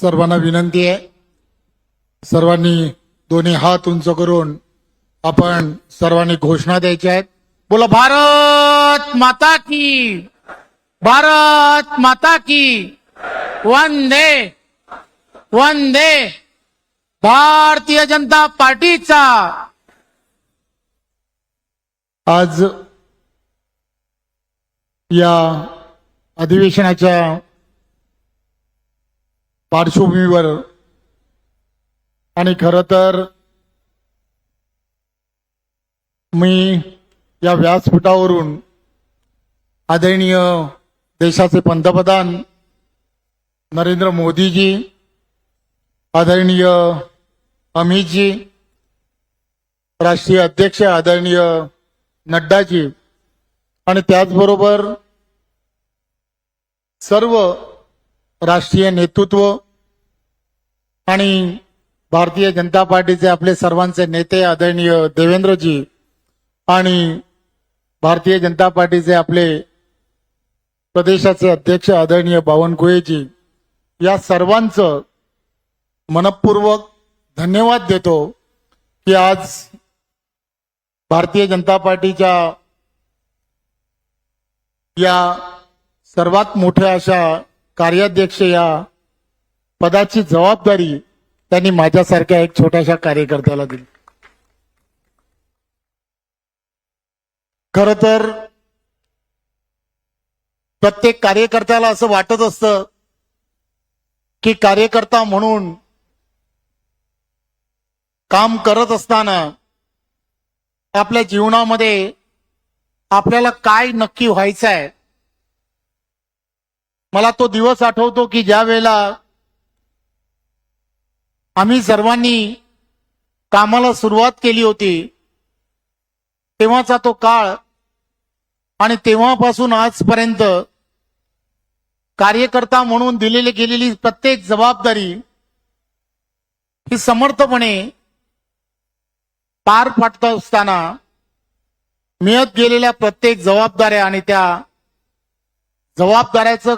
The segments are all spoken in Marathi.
सर्वांना विनंती आहे, सर्वांनी दोन्ही हात उंच करून आपण सर्वांनी घोषणा द्यायच्या आहेत. बोला भारत माता की, भारत माता की, वंदे वंदे. भारतीय जनता पार्टीचा आज या अधिवेशनाच्या पार्श्वभूमीवर आणि खरं तर मी या व्यासपीठावरून आदरणीय देशाचे पंतप्रधान नरेंद्र मोदीजी, आदरणीय अमितजी, राष्ट्रीय अध्यक्ष आदरणीय नड्डाजी आणि त्याचबरोबर सर्व राष्ट्रीय नेतृत्व आणि भारतीय जनता पार्टीचे आपले सर्वांचे नेते आदरणीय देवेंद्रजी आणि भारतीय जनता पार्टीचे आपले प्रदेशाचे अध्यक्ष आदरणीय बावनकुळेजी, या सर्वांचं मनपूर्वक धन्यवाद देतो की आज भारतीय जनता पार्टीच्या या सर्वात मोठ्या अशा कार्याध्यक्ष या पदाची जबाबदारी त्यांनी माझ्यासारख्या एक छोट्याशा कार्यकर्त्याला दिली. खरं तर प्रत्येक कार्यकर्त्याला असं वाटत असतं की कार्यकर्ता म्हणून काम करत असताना आपल्या जीवनामध्ये आपल्याला काय नक्की व्हायचं आहे. मला तो दिवस आठवतो की ज्या वेळेला आम्ही सर्वांनी कामाला सुरुवात केली होती, तेव्हाचा तो काळ आणि तेव्हापासून आजपर्यंत कार्यकर्ता म्हणून दिलेली गेलेली प्रत्येक जबाबदारी ही समर्थपणे पार पाडत असताना मिळत गेलेल्या प्रत्येक जबाबदाऱ्या आणि त्या जबाबदाऱ्याचं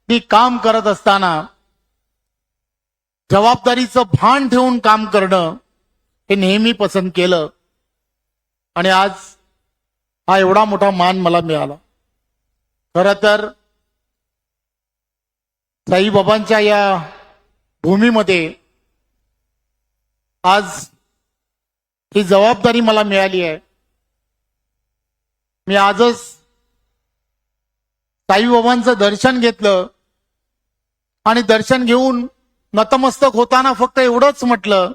ती काम करत असताना जबाबदारीचं भान ठेवून काम करणं हे नेहमी पसंत केलं आणि आज हा एवढा मोठा मान मला मिळाला. खरं तर साईबाबांच्या या भूमीमध्ये आज ही जबाबदारी मला मिळाली आहे. मी आजच साईबाबांचं दर्शन घेतलं आणि दर्शन घेऊन नतमस्तक होताना फक्त एवढंच म्हटलं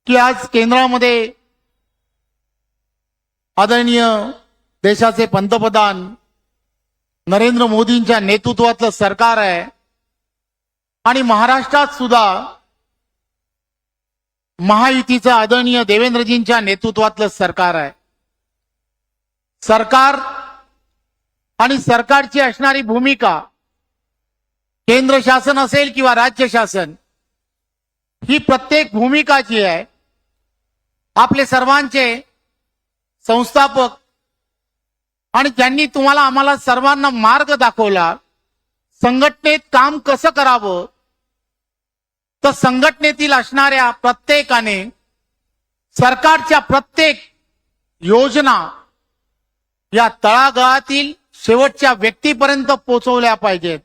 की आज केंद्रामध्ये आदरणीय देशाचे पंतप्रधान नरेंद्र मोदींच्या नेतृत्वातलं सरकार आहे आणि महाराष्ट्रात सुद्धा महायुतीचं आदरणीय देवेंद्रजींच्या नेतृत्वातलं सरकार आहे. सरकार आणि सरकारची असणारी भूमिका, केंद्र शासन असेल किंवा राज्य शासन, ही प्रत्येक भूमिका जी आहे आपले सर्वांचे संस्थापक आणि ज्यांनी तुम्हाला आम्हाला सर्वांना मार्ग दाखवला, संघटनेत काम कसं करावं, तर संघटनेतील असणाऱ्या प्रत्येकाने सरकारच्या प्रत्येक योजना या तळागाळातील शेवटच्या व्यक्तीपर्यंत पोहोचवल्या पाहिजेत.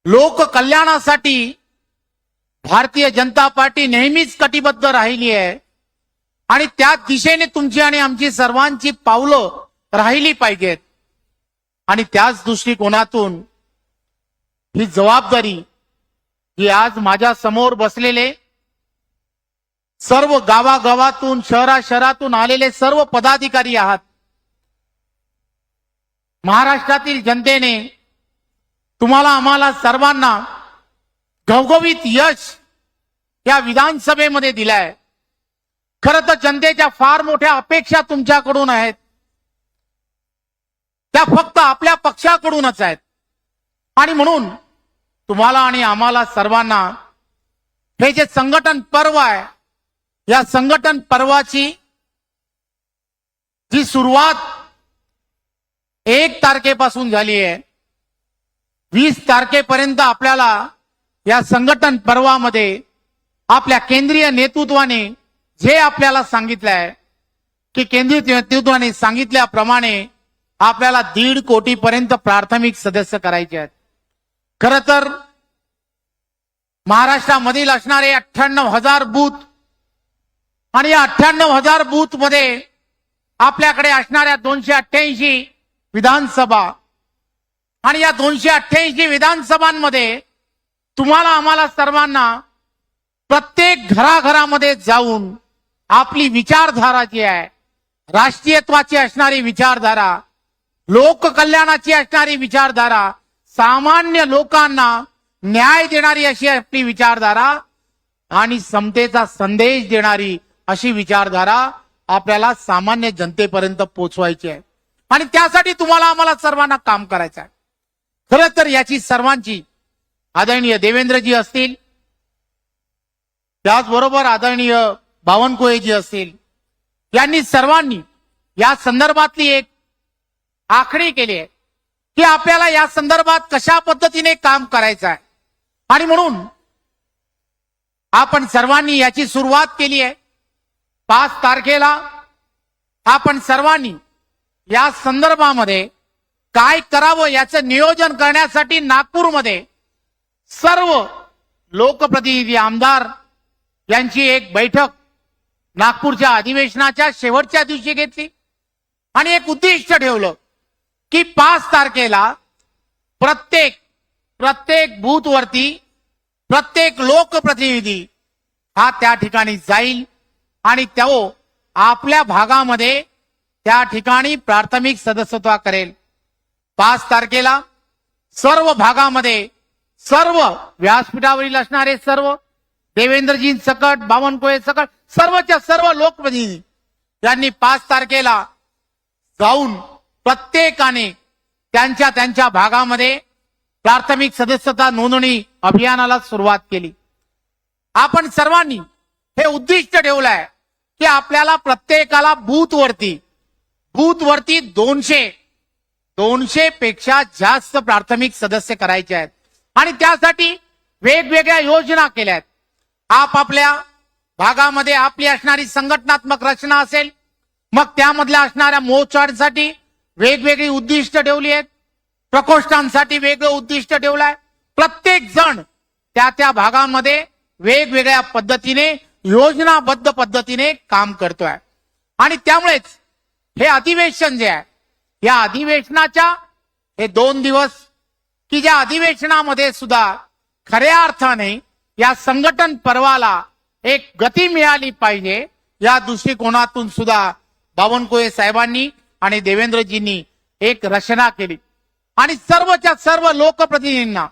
लोककल्याणासाठी भारतीय जनता पार्टी नेहमीच कटिबद्ध राहिली आहे आणि त्या दिशेने तुमची आणि आमची सर्वांची पावलं राहिली पाहिजेत. आणि त्याच दृष्टिकोनातून ही जबाबदारी जी आज माझ्या समोर बसलेले सर्व गावागावातून शहरातून आलेले सर्व पदाधिकारी आहात, महाराष्ट्रातील जनतेने तुम्हाला आम्हाला सर्वांना घवघवीत यश या विधानसभेमध्ये दिलाय. खरं तर जनतेच्या फार मोठ्या अपेक्षा तुमच्याकडून आहेत, त्या फक्त आपल्या पक्षाकडूनच आहेत आणि म्हणून तुम्हाला आणि आम्हाला सर्वांना हे जे संघटन पर्व आहे, या संघटन पर्वाची जी सुरुवात 1 तारखेपासून झाली आहे, 20 तारखेपर्यंत आपल्याला या संघटन पर्वामध्ये आपल्या केंद्रीय नेतृत्वाने जे आपल्याला सांगितलंय की केंद्रीय नेतृत्वाने सांगितल्याप्रमाणे आपल्याला 1.5 कोटीपर्यंत प्राथमिक सदस्य करायचे आहेत. खरं तर महाराष्ट्रामधील असणारे 98,000 बूथ आणि या 98,000 बूथ मध्ये आपल्याकडे असणाऱ्या 288 विधानसभा आणि या 288 विधानसभांमध्ये तुम्हाला आम्हाला सर्वांना प्रत्येक घराघरामध्ये जाऊन आपली विचारधारा जी आहे, राष्ट्रीयत्वाची असणारी विचारधारा, लोककल्याणाची असणारी विचारधारा, सामान्य लोकांना न्याय देणारी अशी आपली विचारधारा आणि समतेचा संदेश देणारी अशी विचारधारा आपल्याला सामान्य जनतेपर्यंत पोहोचवायची आहे आणि त्यासाठी तुम्हाला आम्हाला सर्वांना काम करायचं आहे. खरं तर याची सर्वांची आदरणीय देवेंद्रजी असतील, त्याचबरोबर आदरणीय बावनकुळेजी असतील, यांनी सर्वांनी या संदर्भातली एक आखणी केली आहे की आपल्याला या संदर्भात कशा पद्धतीने काम करायचं आहे आणि म्हणून आपण सर्वांनी याची सुरुवात केली आहे. 5 तारखेला आपण सर्वांनी या संदर्भामध्ये काय करावं याचं नियोजन करण्यासाठी नागपूरमध्ये सर्व लोकप्रतिनिधी आमदार यांची एक बैठक नागपूरच्या अधिवेशनाच्या शेवटच्या दिवशी घेतली आणि एक उद्दिष्ट ठेवलं की 5 तारखेला प्रत्येक बूथवरती प्रत्येक लोकप्रतिनिधी हा त्या ठिकाणी जाईल आणि तो आपल्या भागामध्ये त्या ठिकाणी प्राथमिक सदस्यत्व करेल. 5 तारखेला सर्व भागामध्ये सर्व व्यासपीठावरील असणारे सर्व देवेंद्रजी सकट, बावनकुळे सकट, सर्वच्या सर्व लोकप्रतिनिधी यांनी 5 तारखेला जाऊन प्रत्येकाने त्यांच्या त्यांच्या भागामध्ये प्राथमिक सदस्यता नोंदणी अभियानाला सुरुवात केली. आपण सर्वांनी हे उद्दिष्ट ठेवलंय की आपल्याला प्रत्येकाला बूथवरती 200 पेक्षा जास्त प्राथमिक सदस्य करायचे आहेत आणि त्यासाठी वेगवेगळ्या योजना केल्या आहेत. आपापल्या भागामध्ये आपली असणारी संघटनात्मक रचना असेल, मग त्यामधल्या असणाऱ्या मोर्चांसाठी वेगवेगळी उद्दिष्ट ठेवली आहेत, प्रकोष्ठांसाठी वेगळं उद्दिष्ट ठेवलंय. प्रत्येक जण त्या भागामध्ये वेगवेगळ्या पद्धतीने योजनाबद्ध पद्धतीने काम करतोय आणि त्यामुळेच हे अधिवेशन जे आहे, या अधिवेशनाच्या हे 2 दिवस की ज्या अधिवेशनामध्ये सुद्धा खऱ्या अर्थाने या संघटन पर्वाला एक गती मिळाली पाहिजे या दृष्टिकोनातून सुद्धा बावनकुळे साहेबांनी आणि देवेंद्रजींनी एक रचना केली आणि सर्वच्या सर्व लोकप्रतिनिधींना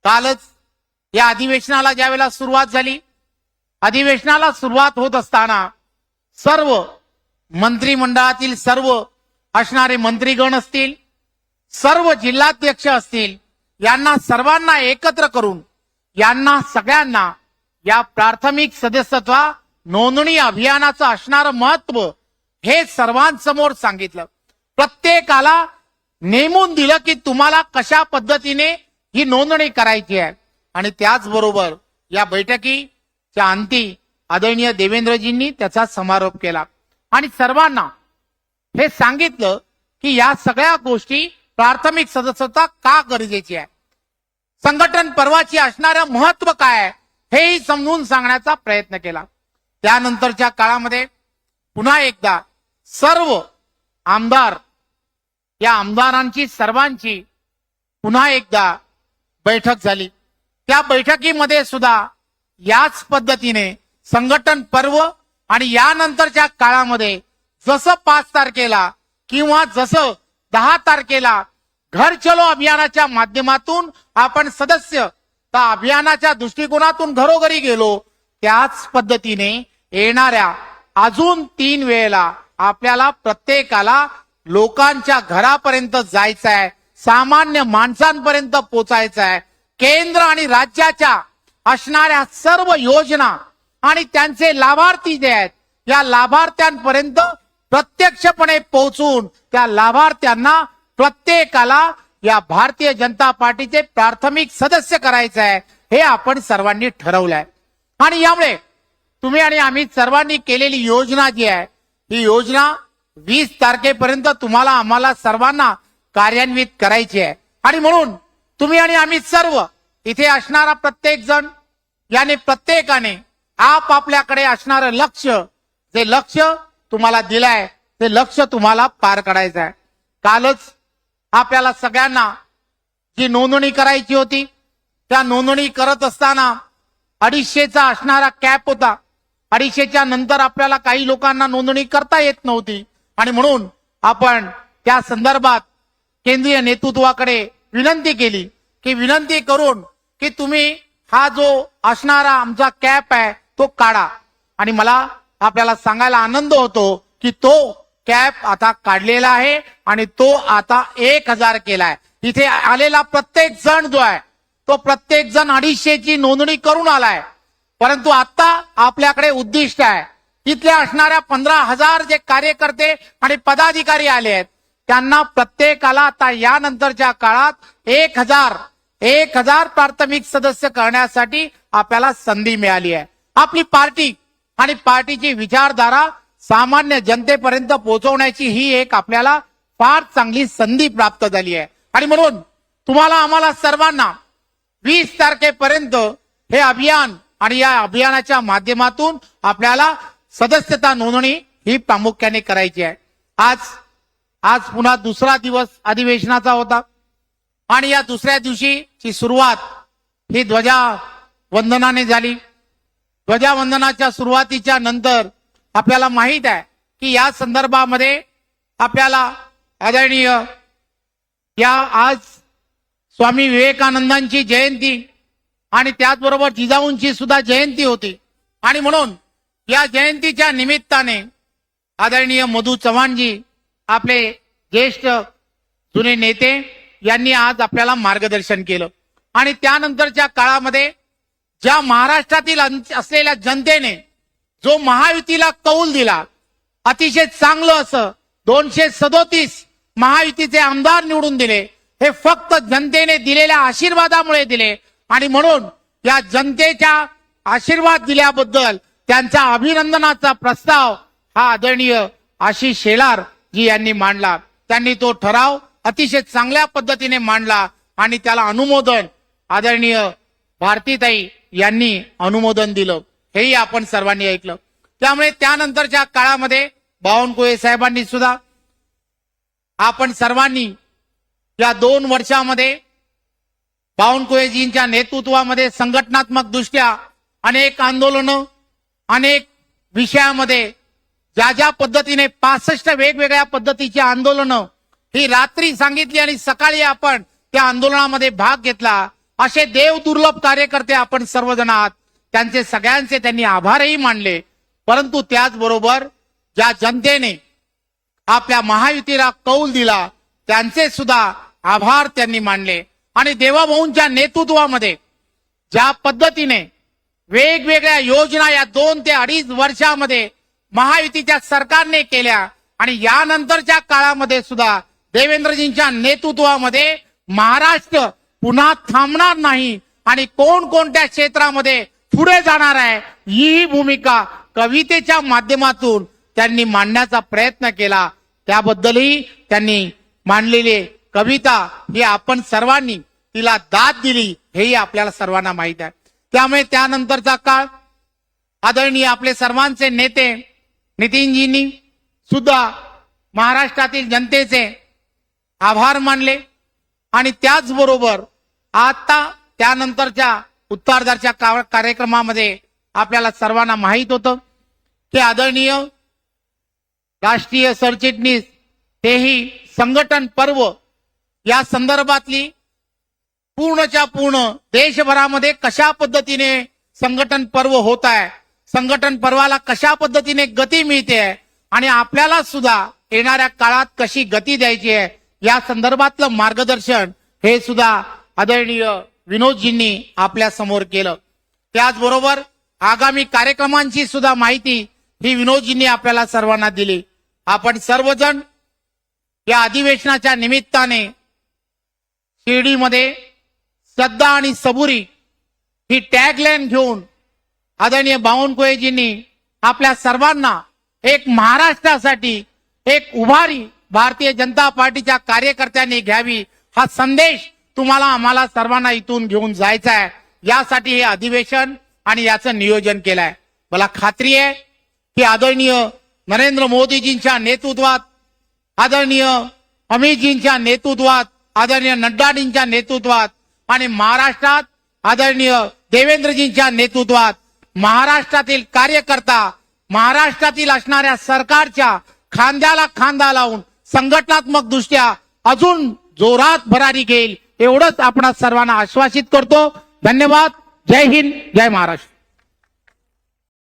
कालच या अधिवेशनाला ज्यावेळेला सुरुवात झाली, अधिवेशनाला सुरुवात होत असताना सर्व मंत्रिमंडळातील सर्व असणारे मंत्रीगण असतील, सर्व जिल्हाध्यक्ष असतील, यांना सर्वांना एकत्र करून यांना सगळ्यांना या प्राथमिक सदस्यत्व नोंदणी अभियानाचं असणारं महत्व हे सर्वांसमोर सांगितलं. प्रत्येकाला नेमून दिलं की तुम्हाला कशा पद्धतीने ही नोंदणी करायची आहे आणि त्याचबरोबर या बैठकीच्या अंती आदरणीय देवेंद्रजींनी त्याचा समारोप केला आणि सर्वांना हे सांगितलं की या सगळ्या गोष्टी प्राथमिक सदस्यता का गरजेची आहे, संघटन पर्वाची असणारं महत्व काय आहे हेही समजून सांगण्याचा प्रयत्न केला. त्यानंतरच्या काळामध्ये पुन्हा एकदा सर्व आमदार, या आमदारांची सर्वांची पुन्हा एकदा बैठक झाली. त्या बैठकीमध्ये सुद्धा याच पद्धतीने संघटन पर्व आणि यानंतरच्या काळामध्ये जसं 5 तारखेला किंवा जसं 10 तारखेला घर चलो अभियानाच्या माध्यमातून आपण सदस्य त्या अभियानाच्या दृष्टिकोनातून घरोघरी गेलो, त्याच पद्धतीने येणाऱ्या अजून 3 वेळेला आपल्याला प्रत्येकाला लोकांच्या घरापर्यंत जायचं आहे, सामान्य माणसांपर्यंत पोचायचं आहे. केंद्र आणि राज्याच्या असणाऱ्या सर्व योजना आणि त्यांचे लाभार्थी जे आहेत या लाभार्थ्यांपर्यंत प्रत्यक्षपणे पोहोचून त्या लाभार्थ्यांना प्रत्येकाला या भारतीय जनता पार्टीचे प्राथमिक सदस्य करायचं आहे हे आपण सर्वांनी ठरवलंय। आणि यामुळे तुम्ही आणि आम्ही सर्वांनी केलेली योजना जी आहे ही योजना 20 तारखेपर्यंत तुम्हाला आम्हाला सर्वांना कार्यान्वित करायची आहे। आणि म्हणून तुम्ही आणि आम्ही सर्व इथे असणारा प्रत्येक जण याने प्रत्येकाने आपापल्याकडे असणारं लक्ष, जे लक्ष तुम्हाला दिलंय ते लक्ष तुम्हाला पार करायचं आहे। कालच आपल्याला सगळ्यांना जी नोंदणी करायची होती त्या नोंदणी करत असताना 250चा असणारा कॅप होता। 250च्या नंतर आपल्याला काही लोकांना नोंदणी करता येत नव्हती आणि म्हणून आपण त्या संदर्भात केंद्रीय नेतृत्वाकडे विनंती केली की विनंती करून की तुम्ही हा जो असणारा आमचा कॅप आहे तो काढा। आणि मला आपल्याला सांगायला आनंद होतो की तो कॅप आता काढलेला आहे आणि तो आता 1000 केलाय। इथे आलेला प्रत्येक जण जो आहे तो प्रत्येक जण 250ची नोंदणी करून आलाय, परंतु आता आपल्याकडे उद्दिष्ट आहे तिथल्या असणाऱ्या 15,000 जे कार्यकर्ते आणि पदाधिकारी आले आहेत त्यांना प्रत्येकाला आता यानंतरच्या काळात 1000 प्राथमिक सदस्य करण्यासाठी आपल्याला संधी मिळाली आहे। आपली पार्टी आणि पार्टीची विचारधारा सामान्य जनतेपर्यंत पोहोचवण्याची ही एक आपल्याला फार चांगली संधी प्राप्त झाली आहे। आणि म्हणून तुम्हाला आम्हाला सर्वांना 20 तारखेपर्यंत हे अभियान आणि या अभियानाच्या माध्यमातून आपल्याला सदस्यता नोंदणी ही प्रामुख्याने करायची आहे। आज पुन्हा दुसरा दिवस अधिवेशनाचा होता आणि या दुसऱ्या दिवशीची सुरुवात ही ध्वजावंदनाने झाली। ध्वजावंदनाच्या सुरुवातीच्या नंतर आपल्याला माहित आहे की या संदर्भामध्ये आपल्याला आदरणीय या आज स्वामी विवेकानंदांची जयंती आणि त्याचबरोबर जिजाऊंची सुद्धा जयंती होती आणि म्हणून या जयंतीच्या निमित्ताने आदरणीय मधु चव्हाणजी आपले ज्येष्ठ जुने नेते यांनी आज आपल्याला मार्गदर्शन केलं। आणि त्यानंतरच्या काळामध्ये ज्या महाराष्ट्रातील असलेल्या जनतेने जो महायुतीला कौल दिला, अतिशय चांगलं असं 237 महायुतीचे आमदार निवडून दिले, हे फक्त जनतेने दिलेल्या आशीर्वादामुळे दिले। आणि म्हणून या जनतेच्या आशीर्वाद दिल्याबद्दल त्यांच्या अभिनंदनाचा प्रस्ताव हा आदरणीय आशिष शेलार जी यांनी मांडला। त्यांनी तो ठराव अतिशय चांगल्या पद्धतीने मांडला आणि त्याला अनुमोदन आदरणीय भारतीताई यांनी अनुमोदन दिलं, हेही आपण सर्वांनी ऐकलं। त्यामुळे त्यानंतरच्या काळामध्ये बावनकुळे साहेबांनी सुद्धा आपण सर्वांनी या 2 वर्षामध्ये बावनकुळेजींच्या नेतृत्वामध्ये संघटनात्मक दृष्ट्या अनेक आंदोलनं, अनेक विषयामध्ये ज्या पद्धतीने 65 वेगवेगळ्या पद्धतीची आंदोलनं ही रात्री सांगितली आणि सकाळी आपण त्या आंदोलनामध्ये भाग घेतला, असे देव दुर्लभ कार्यकर्ते आपण सर्वजण आहात। त्यांचे सगळ्यांचे त्यांनी आभारही मानले, परंतु त्याचबरोबर ज्या जनतेने आपल्या महायुतीला कौल दिला त्यांचे सुद्धा आभार त्यांनी मानले। आणि देवाभाऊंच्या नेतृत्वामध्ये ज्या पद्धतीने वेगवेगळ्या योजना या 2 ते 2.5 वर्षामध्ये महायुतीच्या सरकारने केल्या आणि यानंतरच्या काळामध्ये सुद्धा देवेंद्रजींच्या नेतृत्वामध्ये महाराष्ट्र पुन्हा थांबणार नाही आणि कोणकोणत्या क्षेत्रामध्ये पुढे जाणार आहे ही भूमिका कवितेच्या माध्यमातून त्यांनी मांडण्याचा प्रयत्न केला। त्याबद्दलही त्यांनी मांडलेली कविता ही आपण सर्वांनी तिला दाद दिली हेही आपल्याला सर्वांना माहित आहे। त्यामुळे त्यानंतरचा काळ आदरणीय आपले सर्वांचे नेते नितीनजींनी सुद्धा महाराष्ट्रातील जनतेचे आभार मानले आणि त्याचबरोबर आता त्यानंतरच्या उत्तरार्धाच्या कार्यक्रमामध्ये आपल्याला सर्वांना माहित होतं की आदरणीय राष्ट्रीय सरचिटणीस तेही संघटन पर्व या संदर्भातली पूर्णच्या पूर्ण देशभरामध्ये कशा पद्धतीने संघटन पर्व होत आहे, संघटन पर्वाला कशा पद्धतीने गती मिळते आणि आपल्याला सुद्धा येणाऱ्या काळात कशी गती द्यायची आहे या संदर्भातलं मार्गदर्शन हे सुद्धा आदरणीय विनोदजींनी आपल्या समोर केलं। त्याचबरोबर आगामी कार्यक्रमांची सुद्धा माहिती ही विनोदजींनी आपल्याला सर्वांना दिली। आपण सर्वजण या अधिवेशनाच्या निमित्ताने शिर्डीमध्ये श्रद्धा आणि सबुरी ही टॅगलाईन घेऊन आदरणीय बावनकुळेजींनी आपल्या सर्वांना एक महाराष्ट्रासाठी एक उभारी भारतीय जनता पार्टीच्या कार्यकर्त्यांनी घ्यावी हा संदेश तुम्हाला आम्हाला सर्वांना इथून घेऊन जायचा आहे. यासाठी हे अधिवेशन आणि याचं नियोजन केलं आहे. मला खात्री आहे की आदरणीय नरेंद्र मोदीजींच्या नेतृत्वात, आदरणीय अमितजींच्या नेतृत्वात, आदरणीय नड्डाजींच्या नेतृत्वात आणि महाराष्ट्रात आदरणीय देवेंद्रजींच्या नेतृत्वात महाराष्ट्रातील कार्यकर्ता महाराष्ट्रातील असणाऱ्या सरकारच्या खांद्याला खांदा लावून संघटनात्मक दृष्ट्या अजून जोरात भरारी घेईल एवढंच आपण सर्वांना आश्वासित करतो. धन्यवाद. जय हिंद, जय महाराष्ट्र.